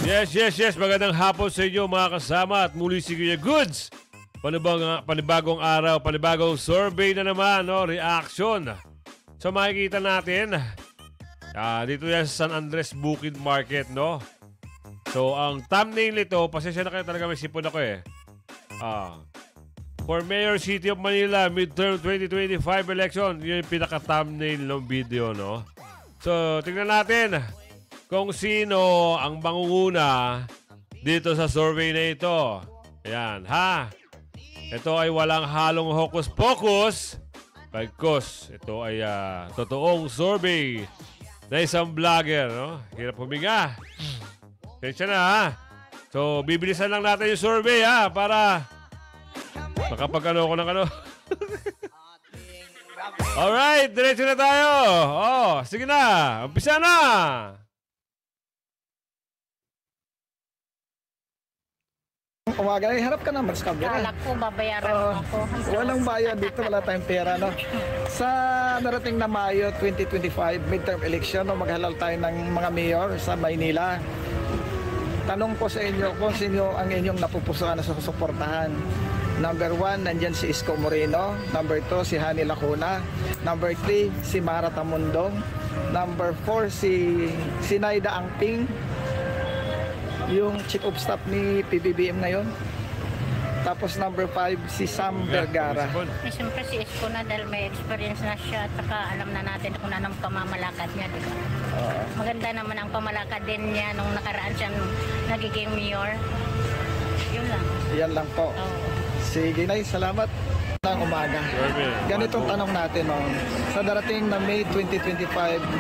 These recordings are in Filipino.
Yes. Magandang hapon sa inyo mga kasama at muli si Kuya Goods. Panibagong araw, panibagong survey na naman, no? Reaction. So makikita natin, dito yan sa San Andres Bukid Market, no? So ang thumbnail nito, pasensya na kayo talaga, may sipon ako eh. For Mayor City of Manila, midterm 2025 election, yun yung pinaka-thumbnail ng video, no? So tingnan natin kung sino ang mangunguna dito sa survey na ito. Ayan, ha? Ito ay walang halong hocus-pocus. Pagkos, ito ay totoong survey na isang vlogger, no? Hirap huminga. Tensya na, ha? So, bibilisan lang natin yung survey, ha? Para makapag-ano ko ng ano. Alright, diretso na tayo. Sige na. Umpisa na. Umaga, harap ka na, mag-scamera. Kala ko, babayaran mo ako. Walang bayad dito, wala tayong pera, no? Sa darating na Mayo 2025, midterm election, no, maghalal tayo ng mga mayor sa Maynila. Tanong ko sa inyo kung sino ang inyong napupusuan na susuportahan. Number 1, nandyan si Isko Moreno. Number 2, si Hani Lacuna. Number 3, si Mara Tamundong. Number 4, si Naida Angping, yung chief of staff ni PBBM ngayon. Tapos number 5, si Sam Vergara. Eh, siyempre si Isko na dahil may experience na siya at saka alam na natin kung anong pamamalakad niya, di ba? Maganda naman ang pamalakad din niya nung nakaraan siyang nagiging mayor. Yun lang. Yan lang po. Sige, Nay, salamat. Ng umaga. Ganitong tanong natin, no? Sa darating na May 2025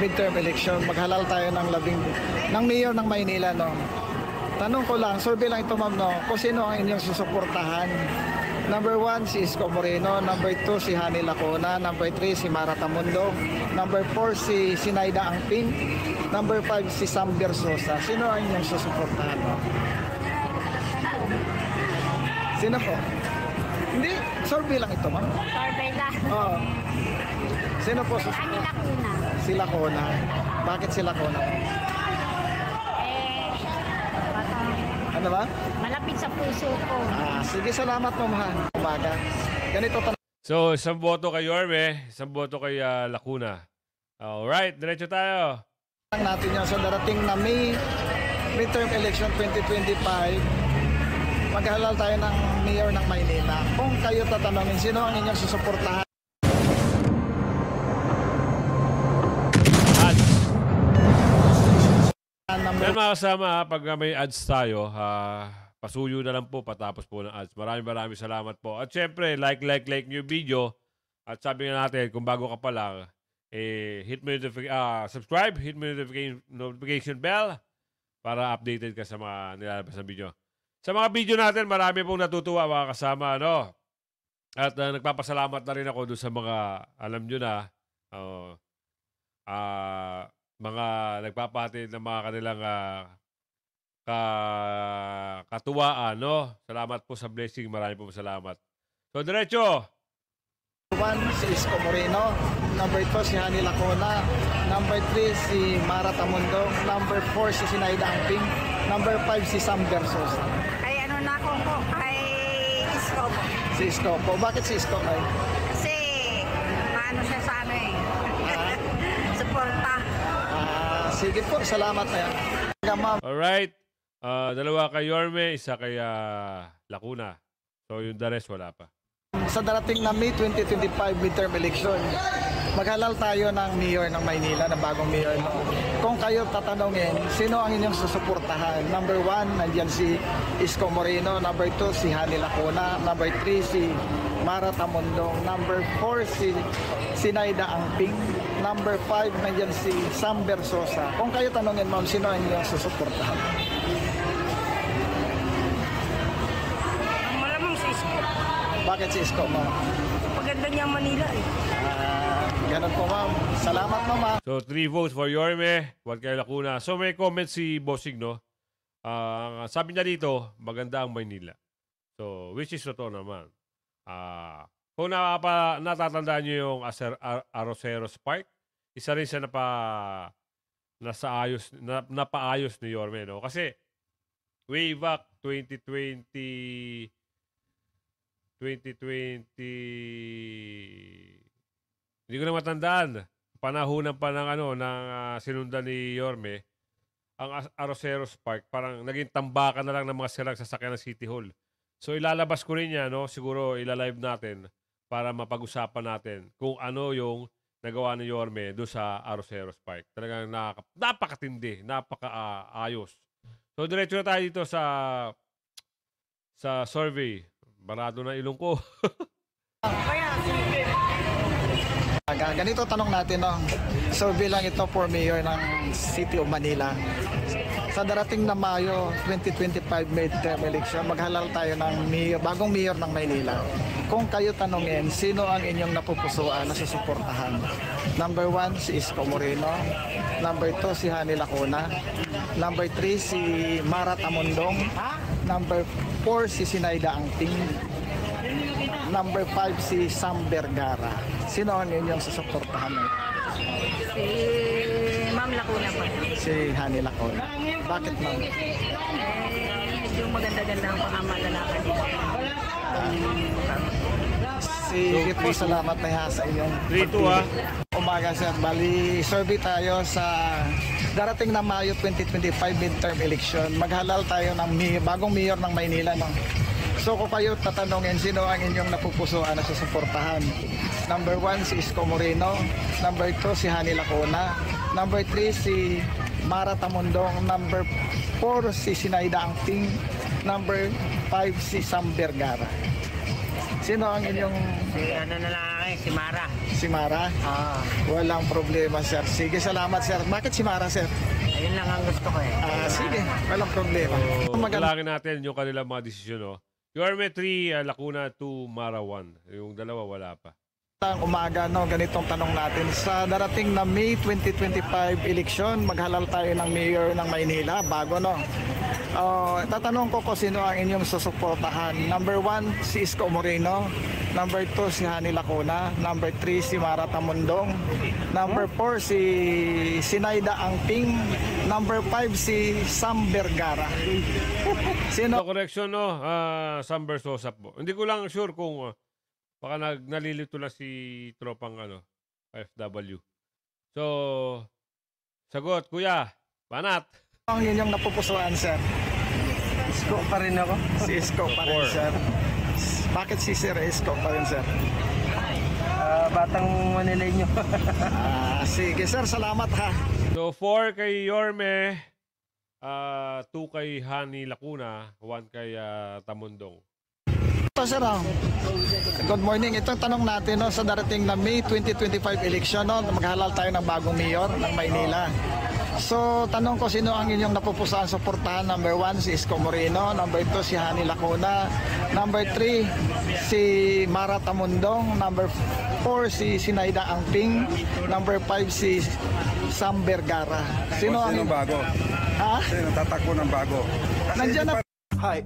midterm election, maghalal tayo ng mayor ng Maynila, no? Tanong ko lang, survey lang ito, ma'am, no? Kung sino ang inyong susuportahan. Number 1, si Isko Moreno. Number 2, si Hani Lacuna. Number 3, si Mara Tamundong. Number 4, si Naida Angping. Number 5, si Sam Versosa. Sino ang inyong susuportahan, no? Sino po? Hindi, survey lang ito, ma'am. Survey lang. Oo. Sino po susuportahan? Hani Lacuna. Si Lacuna. Bakit si Lacuna? Ano ba? Malapit sa puso ko. Sige, salamat mo, ha. Umaga. Ganito tanong. So, isang boto kay Yorme, isang boto kay Lacuna. Alright, diretso tayo. Natin yan. So, darating na May midterm election 2025, maghalal tayo ng mayor ng Maynila. Kung kayo tatanungin, sino ang inyong susuportahan? Yan mga kasama, pag may ads tayo, pasuyo na lang po patapos po ng ads. Maraming salamat po. At syempre, like nyo video. At sabi nga natin, kung bago ka pa lang, hit mo subscribe, hit mo yung notification bell para updated ka sa mga nilalabas na video. Sa mga video natin, marami pong natutuwa mga kasama, no? At nagpapasalamat na rin ako doon sa mga, alam nyo na, mga nagpapatid ng mga kanilang katuwaan, no? Salamat po sa blessing. Marami po salamat. So, diretso. 1, si Isko Moreno. Number 2, si Hani Lacuna. Number 3, si Mara Tamundong. Number 4, si Naida Angping. Number 5, si Sam Versosa. Ay, ano na ako po? Ay, Isko po. Si Isko po. Bakit si Isko, ay? Kasi, paano siya sa ano eh? Suporta. Sige po, salamat na yan. Alright. Dalawa kay Yorme, isa kay Lacuna. So, yung the rest, wala pa. Sa darating na May 2025 midterm election, maghalal tayo ng mayor ng Maynila, ng bagong mayor. Kung kayo tatanungin, sino ang inyong susuportahan? Number 1, nandiyan si Isko Moreno. Number 2, si Hani Lacuna. Number 3, si Mara Tamundong. Number 4, si Naida Angping. Number 5, nandiyan si Sam Versosa. Kung kayo tanungin, ma'am, sino ang inyong susuportahan? Malamang si Isko. Bakit si Isko, ma'am? Paganda niya ang Manila eh. Ganun po, ma'am. Salamat, ma'am. So, 3 votes for Yorme, 1 kay Lacuna. So, may comment si Bossing, no? Sabi niya dito, maganda ang Maynila. So, which is totoo naman. Kung natatandaan niyo yung Arroceros Park, isa rin siya napaayos ni Yorme, no? Kasi way back 2020, 2020, hindi ko na matandaan. Panahunan pa ng sinundan ni Yorme, ang Arroceros Park, parang naging tambakan na lang ng mga silang sasakyan ng City Hall. So ilalabas ko rin yan, no? Siguro ilalive natin para mapag-usapan natin kung ano yung nagawa ni Yorme doon sa Arroceros Park. Talagang napakatindi, napaka-ayos. So diretso na tayo dito sa survey. Barado na ilong ko. Ganito tanong natin, no? Survey lang ito for mayor ng City of Manila. Sa darating na Mayo 2025 midterm election, maghalal tayo ng bagong mayor ng Maynila. Kung kayo tanungin, sino ang inyong napupusuan na susuportahan? Number 1, si Isko Moreno. Number 2, si Hani Lacuna. Number 3, si Mara Tamundong. Number 4, si Sinaida Angting. Number 5, si Sam Vergara. Sino ang inyong susuportahan? Si Ma'am Lacuna po. Si Hani Lacuna. Bakit, ma'am? Medyo maganda-ganda ang pangamalalakad dito. Sige po, salamat na ha sa inyong 3-2 umaga, sir. Bali, survey tayo sa darating na Mayo 2025 midterm election. Maghalal tayo ng bagong mayor ng Maynila, no? So kung kayo tatanungin, sino ang inyong napupusuan na susuportahan? Number 1, si Isko Moreno. Number 2, si Hani Lacuna. Number 3, si Mara Tamundong. Number 4, si Sinaida Angting. Number 5, si Sam Vergara. Sino ang inyong... Si Mara. Si Mara? Walang problema, sir. Sige, salamat, sir. Bakit si Mara, sir? Ayun lang ang gusto ko eh. Sige, walang problema. So, galangin natin yung kanilang mga desisyon, no? Yorme 3, Lacuna 2, Mara 1. Yung dalawa wala pa. Umaga, no, ganitong tanong natin. Sa darating na May 2025 election, maghalal tayo ng mayor ng Maynila, bago, no? Tatanong ko kung sino ang inyong susuportahan. Number 1, si Isko Moreno. Number 2, si Hani Lacuna. Number 3, si Mara Tamundong. Number 4, si Sinaida Angting. Number 5, si Sam Vergara. Sino? So, correction, no? Sam Versosa po. Hindi ko lang sure kung baka nalilito lang si tropang FW. So, sagot, kuya. Banat. Ang inyong napupusuan, sir? Isko pa rin ako. Si Isko pa rin, sir. Bakit si Sir Isko pa rin, sir? Batang Manileño. Sige, sir. Salamat, ha. So, 4 kay Yorme, 2 kay Hani Lacuna, 1 kay Tamundong. Ito, sir, good morning. Itong tanong natin, no, sa darating na May 2025 election, no, maghalal tayo ng bagong mayor ng Maynila. So, tanong ko, sino ang inyong napupusuan suportahan? Number 1, si Isko Moreno. Number 2, si Hani Lacuna. Number 3, si Mara Tamundong. Number 4, si Sinaida Angting. Number 5, si Sam Vergara. Sino ang... bago? Ha? Sino tatakbo ng bago? Nandiyan na... Hi.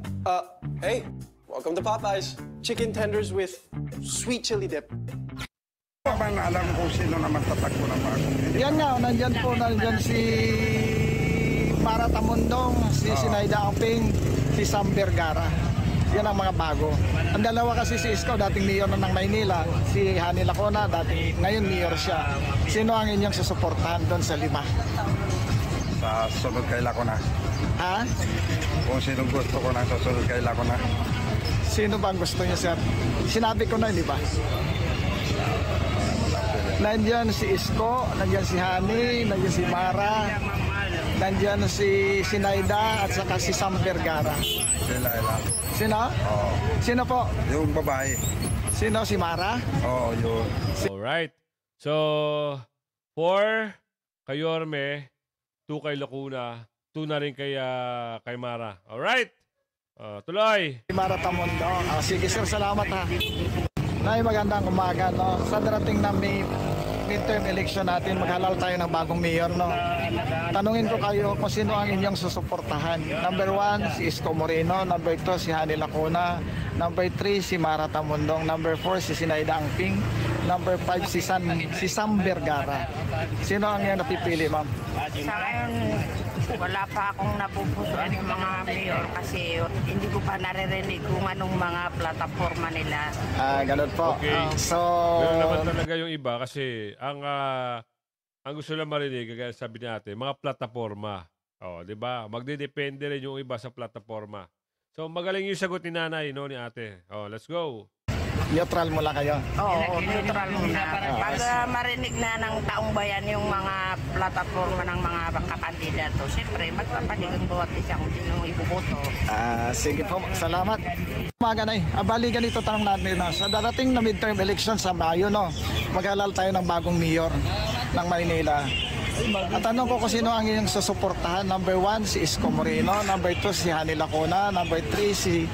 Hey. Welcome to Popeyes. Chicken tenders with sweet chili dip. Ano bang alam kung sino naman tatakbo ng bago? Yan nga, nandyan si Mara Tamundong, si Sinaida Angting, si Sam Vergara. Yan ang mga bago. Ang dalawa kasi si Isko, dating mayor na ng Maynila. Si Hani Lacuna, ngayon mayor siya. Sino ang inyong susuportahan doon sa 5? Sa sunod kay Lacuna. Ha? Kung sinong gusto ko nang susunod kay Lacuna. Sino ba ang gusto niya, sir? Sinabi ko na, di ba? Nandiyan si Isko, nandiyan si Hani, nandiyan si Mara, nandiyan si Sinaida at saka si Sam Vergara. Sila. Sino? Oo. Sino po? Yung babae. Sino? Si Mara? Oo, yun. Alright. So, 4 kay Yorme, 2 kay Lacuna, 2 na rin kay Mara. Alright. Tuloy. Si Mara Tamundong. Sige, sir, salamat, ha. Nay, magandang umaga, no? Sa darating na midterm election natin, maghalal tayo ng bagong mayor, no? Tanungin ko kayo kung sino ang inyong susuportahan. Number 1, si Isko Moreno. Number 2, si Hani Lacuna. Number 3, si Mara Tamundong. Number 4, si Sinaida Angting. Number 5, si Sam Vergara. Sino ang inyong napipili, ma'am? Sa akin, Wala pa akong napupusuan ng mga mayor kasi hindi ko pa naririnig kung anong mga plataforma nila. Ganun po. Okay. So, Meron naman talaga yung iba kasi ang gusto lang marinig, kagaya sabi ni ate, mga plataforma. Oh, 'di ba? Magdedepende rin yung iba sa plataforma. So magaling yung sagot ni nanay, no, ni ate. Oh, let's go. neutral mo lang kayo. Oo, neutral muna. Pag marinig na ng taong bayan yung mga plataforma ng mga kakandidato, siyempre magpapanig ang bawat isa kung sino ibuboto. Sige po, salamat. Umaga na bali ganito tanong natin na sa darating na midterm election sa Mayo, no, maghalal tayo ng bagong mayor ng Maynila. At tanong ko kung sino ang iyong susuportahan. Number 1, si Isko Moreno. Number 2, si Hani Lacuna. Number 3, si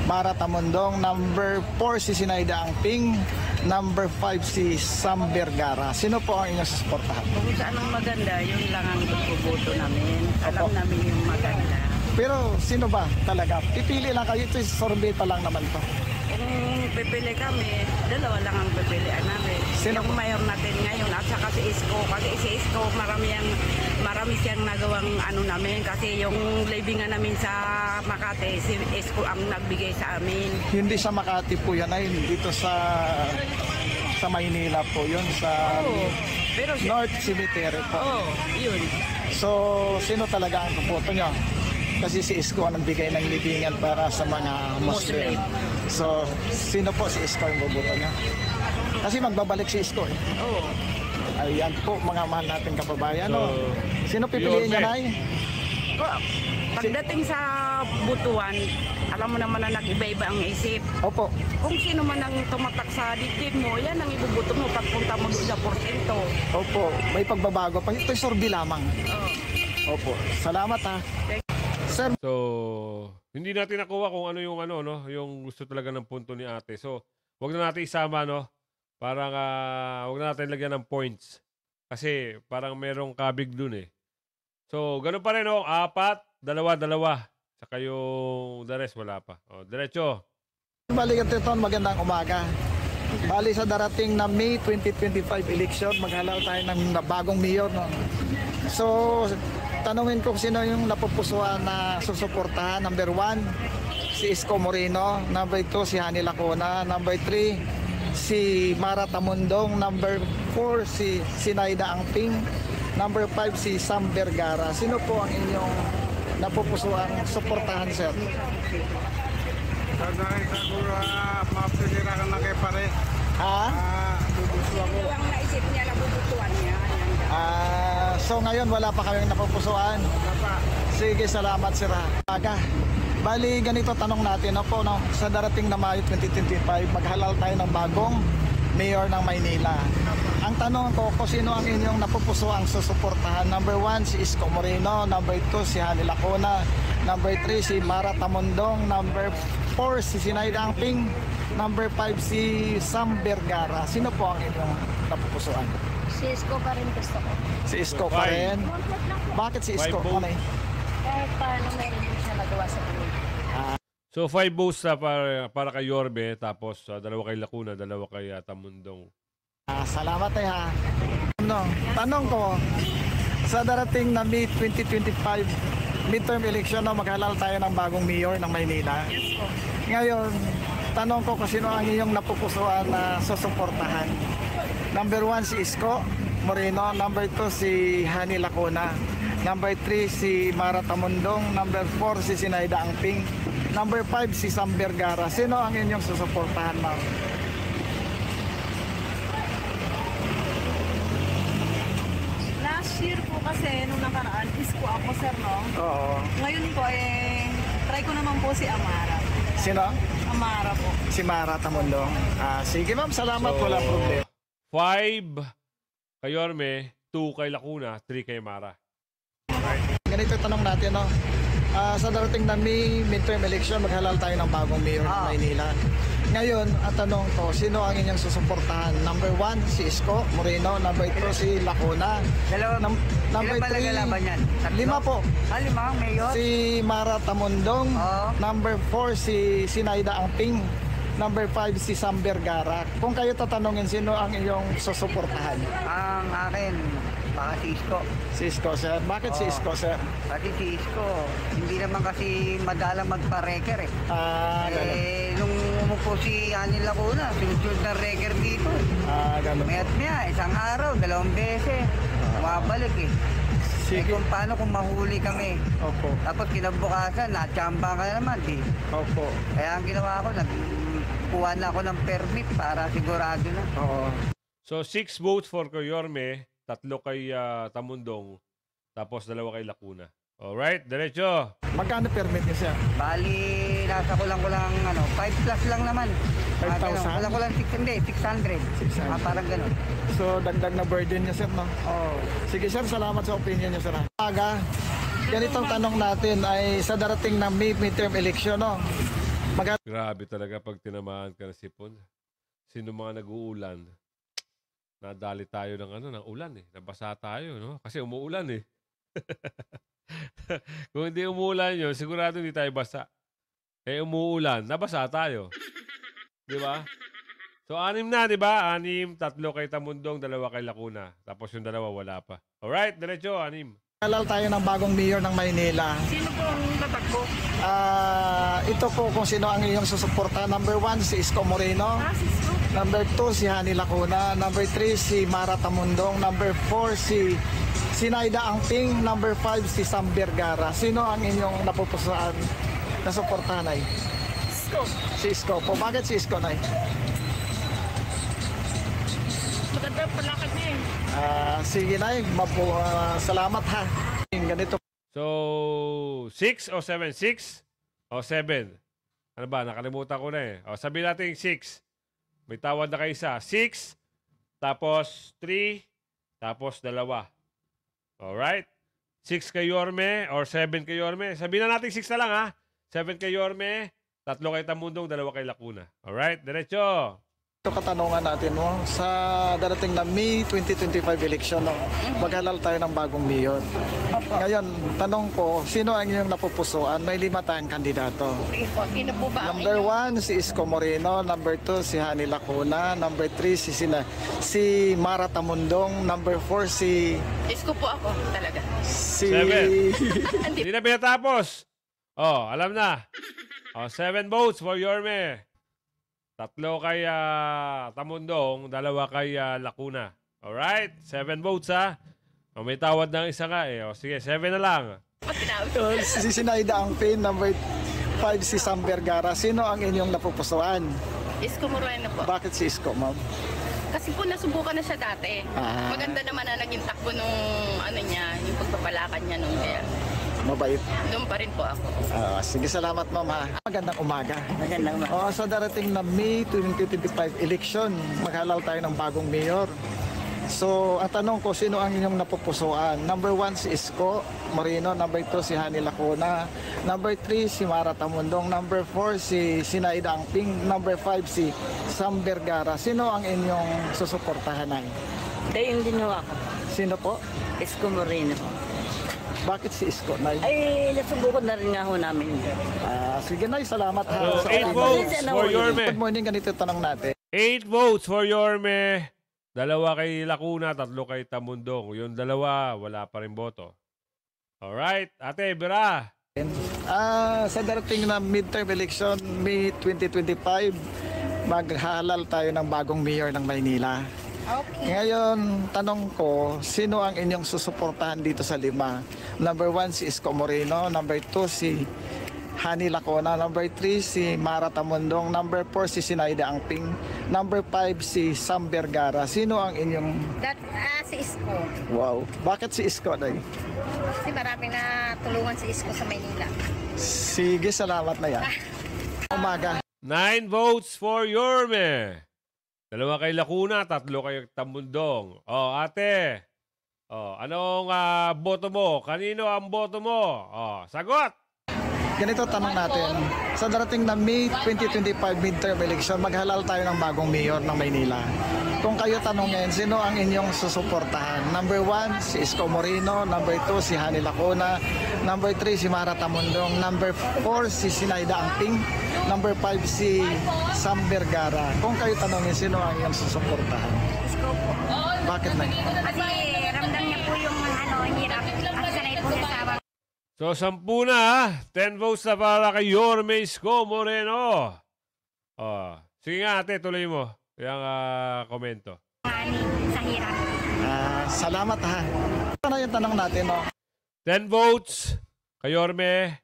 Mara Tamundong. Number 4, si Sinaida Angping. Number 5, si Sam Vergara. Sino po ang inyong susuportahan? Kung saan ang maganda, yun lang ang boto namin. Alam Opo. namin yung maganda. Pero sino ba talaga? Pipili lang kayo. Ito survey pa lang naman to. Kung pipili kami, dalawa lang ang pipilian namin. Sino Yung po? mayor natin ngayon at saka si Isko. Kasi si Isko, marami siyang nagawang ano namin. Kasi yung libingan namin sa Makati, si Isko ang nagbigay sa amin. Hindi sa Makati po yan ay dito sa Maynila po yun sa Pero si... North Cemetery po. Oo, yun. So sino talaga ang puputo nyo? Kasi si Isko ang nagbigay ng libingan para sa mga Muslim. So sino po si Isko ang bubuto nyo? Kasi magbabalik si Isko eh. Oo. Ayan po mga mahal nating kababayan. So, no? Sino pipiliin niya, Yorme. Nay? Pagdating sa butuan, alam mo naman na nag-iba-iba ang isip. Opo. Kung sino man ang tumatak sa dibdib mo, yan ang ibubuto mo pagpunta mo doon sa porsyento. Opo. May pagbabago pa. Ito'y survey lamang. Opo. Salamat ha. Sir, So, hindi natin nakuha kung ano, no, yung gusto talaga ng punto ni ate. So, wag na natin isama, no? Parang, wag na natin lagyan ng points. Kasi, parang merong kabig dun eh. So, ganun pa rin, no? 4, 2, 2. Saka yung the rest, wala pa. O, diretso. balikan ito, magandang umaga. Bali sa darating na May 2025 election, maghalal tayo ng bagong mayor. No? So, tanungin ko sino yung napupusuan na susuportahan. Number 1, si Isko Moreno. Number 2, si Hani Lacuna. Number 3, si Mara Tamundong. Number 4, si Sinaida Angping. Number 5, si Sam Vergara. Sino po ang inyong napupusuan suportahan, sir? Dahil siguro mapilira ka na kay pare. Ha? Gusto ako. Ang naisip niya na bubutuan niya. So ngayon wala pa kaming napupusuan. Sige, salamat sir. Aga. Bali ganito tanong natin po, no? Sa darating na Mayo 2025 maghalal tayo ng bagong mayor ng Maynila. Ang tanong ko kung sino ang inyong napupusuang susuportahan. Number 1 si Isko Moreno, number 2 si Hani Lacuna, number 3 si Mara Tamundong, number 4 si Sinaida Angping, number 5 si Sam Vergara. Sino po ang inyong napupusuan? Si Isko pa rin gusto ko. Si Isko pa rin. Bakit si Isko? Five vote. Ano eh? Kahit paano may hindi siya magawa sa kanila. So, 5 votes na para kay Yorme, tapos 2 kay Lacuna, 2 kay Tamundong. Salamat ha. No, tanong ko, sa darating na May 2025 midterm election, no, maghalal tayo ng bagong mayor ng Maynila. Ngayon, tanong ko kung sino ang iyong napupusuan na susuportahan. Number 1 si Isko Moreno, number 2 si Hani Lacuna, number 3 si Mara Tamundong, number 4 si Sinaida Angping, number 5 si Sam Vergara. Sino ang inyong susuportahan, ma'am? Last year po kasi, nung nakaraan, Isko ako, sir, no? Oo. Ngayon po, try ko naman po si Amara. Sino? Amara po. Si Mara Tamundong. Sige ma'am, salamat. Wala problema. 5 kay Yorme, 2 kay Lacuna, 3 kay Mara. Ganito yung tanong natin, no? Sa darating na May midterm election, maghalal tayo ng bagong mayor ng Maynila. Ngayon, ang tanong ko, sino ang inyong susuportahan? Number 1, si Isko Moreno. Number 2, si Lacuna. Number 3, 5 po. 5 ang mayor? Si Mara Tamundong. Oo. Number 4, si Sinaida Angping. Number 5, si Sam Vergara. Kung kayo tatanungin, sino ang iyong susuportahan? Ang akin, Baka si Isko. Si Isko, sir. Bakit si Isko, sir? Kasi si Isko, hindi naman kasi madalang magpa-reker eh. Ganun. Nung umupo si Anil Lacuna, sunod na reker dito eh. Ganun. Mayat maya, isang araw, 2 beses. Mabalik eh. Sige. Kung paano kung mahuli kami. Opo. Tapos kinabukasan, na-chamba ka naman eh. Opo. Kaya ang ginawa ko, nagkuha na ako ng permit para sigurado na. Oo. So, 6 votes for Coyorme, 3 kay Tamundong, tapos 2 kay Lacuna. Alright, diretso. Magkano permit niya, sir? Bali, nasa kulang-kulang 5 plus lang naman. 5,000? Kulang-kulang 600. 600. Parang gano'n. So, dagdag na burden niya, sir, no? Oo. Sige, sir. Salamat sa opinion niyo, sir. Ganitong tanong natin ay sa darating na May midterm election, no? Grabe talaga pag tinamaan ka ng sipon. Sino mga nag-uulan? Nadali tayo ng ulan eh. Nabasa tayo, no? Kasi umuulan eh. Kung hindi umuulan yun, sigurado hindi tayo basa. Eh, umuulan, nabasa tayo. Di ba? So, 6 na, di ba? 6, 3 kay Tamundong, 2 kay Lacuna. Tapos yung 2, wala pa. Alright, diretso, 6. Halal tayo ng bagong mayor ng Maynila. Sino po ang tatakbo? Ito po kung sino ang iyong susuporta. Number 1, si Isko Moreno. Si Isko. Number 2, si Hani Lacuna. Number 3, si Mara Tamundong. Number 4, si Naida Angping. Number 5, si Sam Vergara. Sino ang inyong napupusuan na suportahan ay? Isko. Si Isko po. Bakit si Isko, Nay? Maganda ang palakad niya eh. Sige, Nay. Salamat ha. Ganito. So, 6 o 7? 6 o 7? Ano ba? Nakalimutan ko na eh. O, sabihin natin 6. May tawad na kayo isa. 6, tapos 3, tapos 2. Alright? 6 kay Yorme or 7 kay Yorme. Sabihin na natin 6 na lang ha. 7 kay Yorme, 3 kay Tamundong, 2 kay Lacuna. Alright? Diretso. Ito katanungan natin, no? Sa darating na May 2025 election, no? Maghalal tayo ng bagong mayor. Ngayon, tanong ko, sino ang inyong napupusuan? May 5 tayong kandidato. Sino po ba ang Number 1, si Isko Moreno. Number 2, si Hani Lacuna. Number 3, si Mara Tamundong. Number 4, si... Isko po ako talaga. Si... 7. Hindi na pinatapos. Oh, alam na. Oh, 7 votes for Yorme. 3 kay Tamundong, 2 kay Lacuna. Alright? 7 votes ha. O, may tawad ng isa nga eh. O, sige, 7 na lang. si Sinaida Angpin. Number 5, si Sam Vergara. Sino ang inyong napupusuan? Isko Moreno po. Bakit si Isko, ma'am? Kasi po nasubukan na siya dati. Maganda naman na naging takbo nung yung pagpapalakad niya nung kaya. Mabait. Doon pa rin po ako. Sige, salamat, ma'am ha. Magandang umaga. Magandang Sa darating na May 2025 election, maghalal tayo ng bagong mayor. So, ang tanong ko, sino ang inyong napupusuan? Number 1, si Isko Moreno. Number 2, si Hani Lacuna. Number 3, si Mara Tamundong. Number 4, si Sinaida Angping. Number 5, si Sam Vergara. Sino ang inyong susuportahan ay? Dayon din ho ako. Sino po? Isko Moreno. Bakit si Isko, Nay? Ay, nasubukan na rin nga ho namin. Sige, Nay, salamat ha. So, Sa 8 opinion. votes for Yorme. Good morning, ganito tanong natin. 8 votes for Yorme. 2 kay Lacuna, 3 kay Tamundong. Yung 2, wala pa rin boto. Alright, Ate Bira. Sa darating na midterm election, May 2025, maghalal tayo ng bagong mayor ng Maynila. Okay. Ngayon, tanong ko, sino ang inyong susuportahan dito sa 5? Number 1, si Isko Moreno. Number 2, si Hani Lacuna. Number 3, si Mara Tamundong. Number 4, si Sinaida Angping. Number 5, si Sam Vergara. Sino ang inyong... Si Isko. Wow. Bakit si Isko, Day? Kasi maraming na tulungan si Isko sa Maynila. Sige, salamat na yan. Umaga. 9 votes for Yorme. 2 kay Lacuna, 3 kay Tamundong. Oh, ate. Oh, anong boto mo? Kanino ang boto mo? Oh, sagot! Ganito tanong natin. Sa darating na May 2025 midterm election, maghalal tayo ng bagong mayor ng Maynila. Kung kayo tanongin, sino ang inyong susuportahan? Number 1, si Isko Moreno. Number 2, si Hani Lacuna. Number 3, si Mara Tamundong. Number 4, si Sinaida Angping. Number 5, si Sam Vergara. Kung kayo tanongin, sino ang inyong susuportahan? Isko po. Bakit na? Kasi ramdam niya po po yung ano, hirap. Ang sanay po sa tawag. So, 10 na, 10 votes na para kay Yorme Isko Moreno. Oh, sige nga ate, tuloy mo yung komento. Sa hirap. Salamat ha. Ano yung tanong natin, no? 10 votes kay Yorme,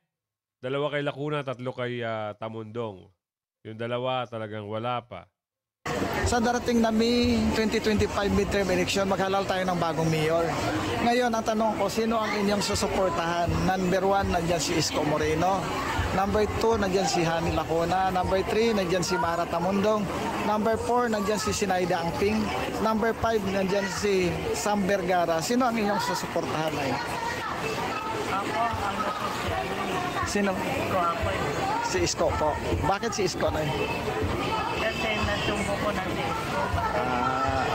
2 kay Lacuna, 3 kay Tamundong. Yung 2 talagang wala pa. Sa darating na May 2025 midterm election, maghalal tayo ng bagong mayor. Ngayon, ang tanong ko, sino ang inyong susuportahan? Number 1, nandyan si Isko Moreno. Number 2, nandyan si Hani Lacuna. Number 3, nandyan si Mara Tamundong. Number 4, nandyan si Sinaida Angping. Number 5, nandyan si Sam Vergara. Sino ang inyong susuportahan ngayon? Ako, ang Sino? ko ako. Si Isko po. Bakit si Isko na Kasi nasumbo ko ng Isko.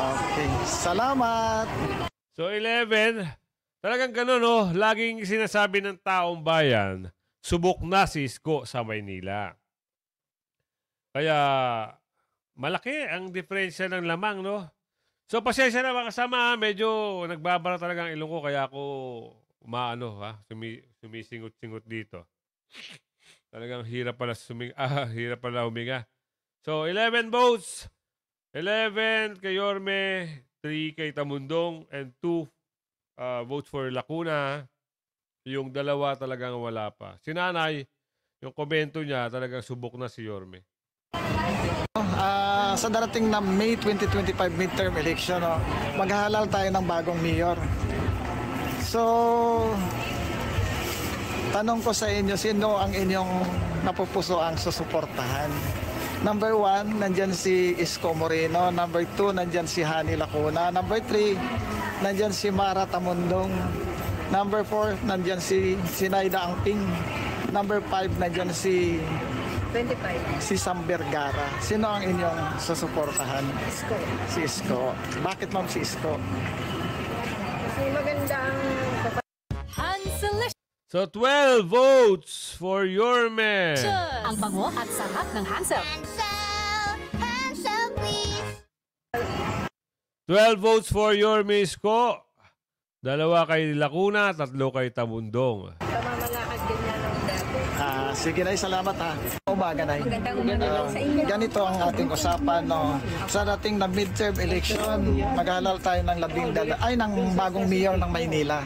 Okay. Salamat! So 11, talagang ganun, no? Laging sinasabi ng taong bayan, subok na si Isko sa Maynila. Kaya malaki ang diferensya ng lamang, no? So pasensya na mga kasama, medyo nagbabara talaga ang ilong ko, kaya ako sumisingot-singot dito. Talagang hirap pala huminga. So 11 votes. 11 kay Yorme, 3 kay Tamundong, and 2 votes for Lacuna. Yung 2 talagang wala pa. Si Nanay, yung komento niya, talagang subok na si Yorme. Sa darating na May 2025 midterm election, no, maghahalal tayo ng bagong mayor. So, tanong ko sa inyo, sino ang inyong napupuso ang susuportahan? Number 1, nandyan si Isko Moreno. Number 2, nandyan si Hani Lacuna. Number 3, nandyan si Mara Tamundong. Number 4, nandyan si Sinaida Angping. Number 5, nandyan si 25. Sam Vergara. Sino ang inyong susuportahan? Isko. Si Isko. Bakit ma'am si Isko? Kasi maganda ang So 12 votes for Yorme. Ang bango at sarap ng Hansel. 12 votes for Yorme Isko. 2 kay Lacuna, 3 kay Tamundong. pamamalakad din na ng dati. Sige na, salamat ha. Umaga na. Magandang umaga lang sa inyo. Ganito ang ating usapan, no. Sa dating na midterm election, maghalal tayo ng ng bagong mayor ng Maynila.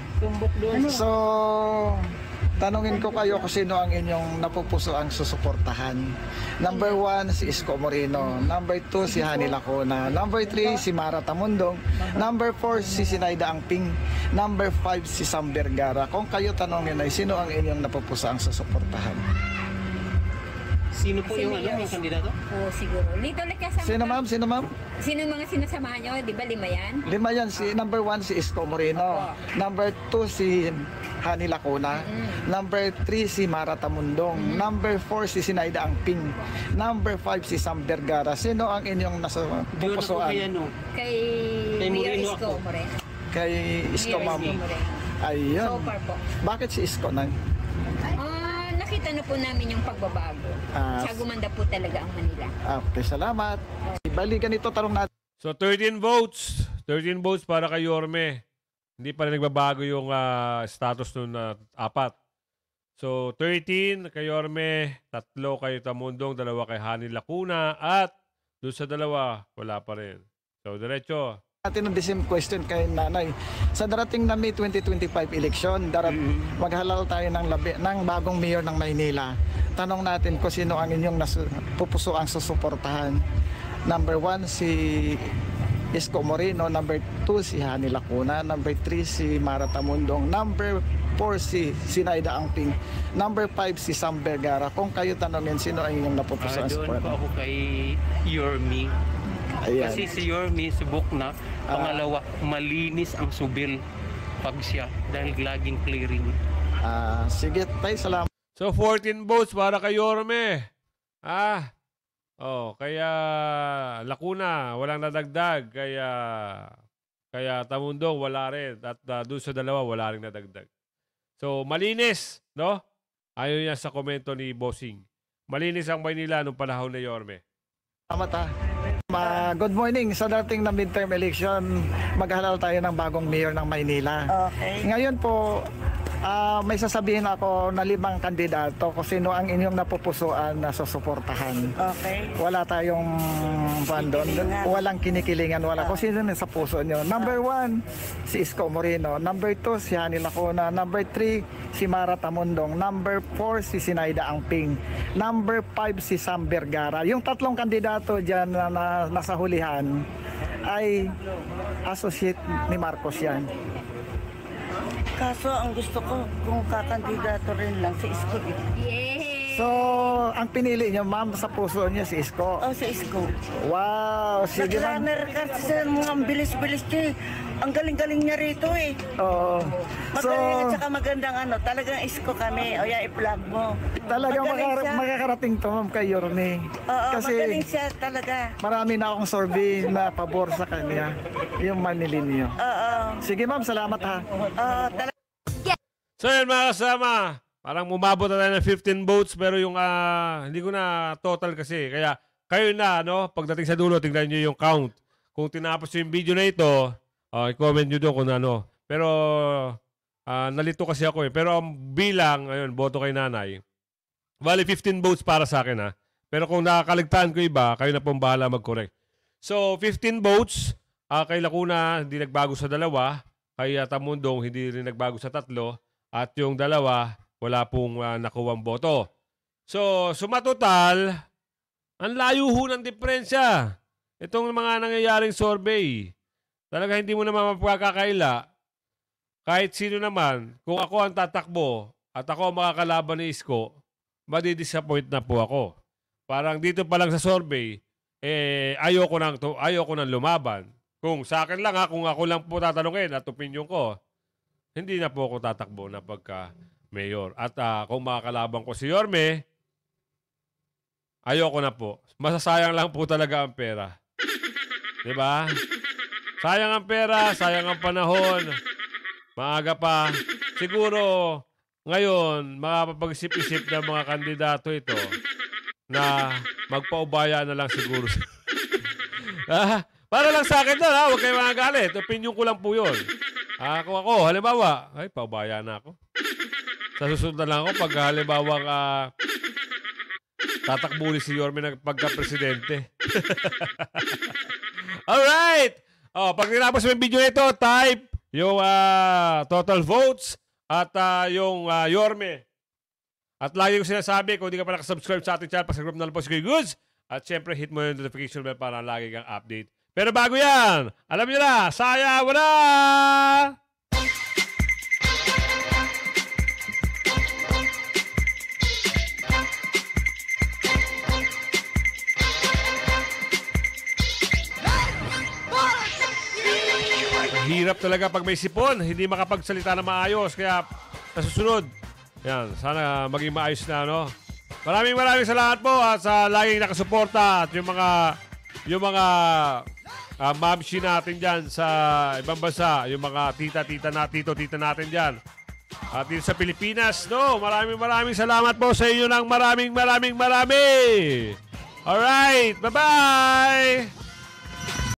So, tanungin ko kayo kung sino ang inyong napupuso ang susuportahan. Number 1, si Isko Moreno. Number 2, si Hani Lacuna. Number 3, si Mara Tamundong. Number 4, si Sinaida Angping. Number 5, si Sam Vergara. Kung kayo tanungin ay sino ang inyong napupuso ang susuportahan? Sino po yung kandidato? Oo, siguro. Dito nagkasama. Sino ma'am? Sino ma'am? Sino mga sinasamahan nyo? Di ba 5 yan? 5 yan. Number 1, si Isko Moreno. Number 2, si Hani Lacuna. Number 3, si Mara Tamundong. Number 4, si Sinaida Angping. Number 5, si Sam Vergara. Sino ang inyong napupusuan? Kay Mayor Isko Moreno. Kay Isko, ma'am. Ayun. So far po. Bakit si Isko na? Nakita na po namin yung pagbabago. Sa gumanda po talaga ang Manila. Okay, salamat. Balikan ito, tarong natin. So 13 votes. 13 votes para kay Yorme. Hindi pa rin nagbabago yung status nun na 4. So 13 kay Yorme, 3 kay Tamundong, 2 kay Hani Lacuna, at doon sa 2, wala pa rin. So diretso. Natin ang the same question kay Nanay. Sa darating na May 2025 election, maghalal tayo ng bagong mayor ng Maynila. Tanong natin kung sino ang inyong pupuso ang susuportahan. Number 1, si Isko Moreno. Number 2, si Hani Lacuna. Number 3, si Mara Tamundong. Number 4, si Sinaida Angping. Number 5, si Sam Vergara. Kung kayo tanongin, sino ang inyong napupuso ang Doon po ako kay Yorme. Ayan. Kasi si Yorme subok na. Pangalawa, malinis ang subil pag siya dahil laging clearing. Sige, tayo, salamat. So 14 votes para kay Yorme. Kaya Lacuna, walang nadagdag. Kaya Tamundong, wala rin. At doon sa 2, wala rin nadagdag. So malinis, no? Ayaw niya sa komento ni Bossing. Malinis ang Maynila nung panahon ni Yorme. Salamat ha. Good morning. Sa dating na midterm election, maghalal tayo ng bagong mayor ng Maynila. Okay. Ngayon po, may sasabihin ako na 5 kandidato kung sino ang inyong napupusuan na susuportahan. Okay. Wala tayong bandon, walang kinikilingan, wala. Kung sino na sa puso nyo. Number 1, si Isko Moreno. Number 2, si Hani Lacuna. Number 3, si Mara Tamundong. Number 4, si Sinaida Angping. Number 5, si Sam Vergara. Yung 3 kandidato dyan na nasa hulihan ay associate ni Marcos yan. Kaso ang gusto ko, kung kakandidato rin lang si Isko. So, ang pinili niyo, ma'am, sa puso niyo si Isko. Oh, si Isko. Wow, sige ma'am. Nag-runner ka sa mga bilis-bilis niya. Ang galing-galing niya rito eh. Oo. Magaling at saka magandang talagang Isko kami. O yan, i-plug mo. Talagang Magaling siya. makakarating to, ma'am, kay Yorme. Oo, Kasi magaling siya talaga. marami na akong survey na pabor sa kanya. Yung manili niyo. Oo. Sige ma'am, salamat ha. Oo, talaga. So yan mga kasama, parang umabot na tayo ng 15 votes pero yung hindi ko na total kasi. Kaya kayo na, pagdating sa dulo, tingnan nyo yung count. Kung tinapos yung video na ito, i-comment nyo doon kung ano. Pero nalito kasi ako eh. Pero ang bilang, ayun, boto kay nanay. Bali 15 votes para sa akin ha. Pero kung nakakaligtaan ko iba, kayo na pong bahala mag-correct. So 15 votes, kay Lacuna hindi nagbago sa 2, kay Tamundong hindi rin nagbago sa 3, at yung 2, wala pong nakuwang boto. So, sumatotal, ang layo ho ng diferensya. Itong mga nangyayaring survey. Talaga hindi mo naman mapagkakaila. Kahit sino naman, kung ako ang tatakbo at ako ang makakalaban ni Isko, madidisappoint na po ako. Parang dito pa lang sa survey, ayoko nang lumaban. Kung sa akin lang kung ako lang po tatanungin at opinion ko, hindi na po ako tatakbo na pagka-mayor. At kung makakalaban ko si Yorme, ayoko na po. Masasayang lang po talaga ang pera. Diba? Sayang ang pera, sayang ang panahon. Maaga pa. Siguro, ngayon, makapag-isip-isip ng mga kandidato ito na magpaubaya na lang siguro. Para lang sa akin doon, huwag kayo magagalit. Opinion ko lang po yun. Kung ako, halimbawa, paubaya na ako. Sa susunod na lang ako, pag halimbawa tatakbo ni si Yorme ng pagka-presidente. Alright! Pag tinapos mo yung video nito, type yung total votes at yung Yorme. At lagi ko sinasabi, kung hindi ka pa nakasubscribe sa ating channel, pasag-group na lang po si Kuya Goods. At syempre, hit mo yung notification bell para lagi kang update. Pero bago yan, alam nyo na, sayaw na! Hirap talaga pag may sipon, hindi makapagsalita na maayos. Kaya sa susunod, yan, sana maging maayos na, Maraming salamat po at sa laging nakasuporta at yung mga mamshi natin dyan sa ibang bansa, yung mga tito-tita natin dyan. At dito sa Pilipinas, maraming salamat po sa inyo ng maraming. Alright, bye-bye!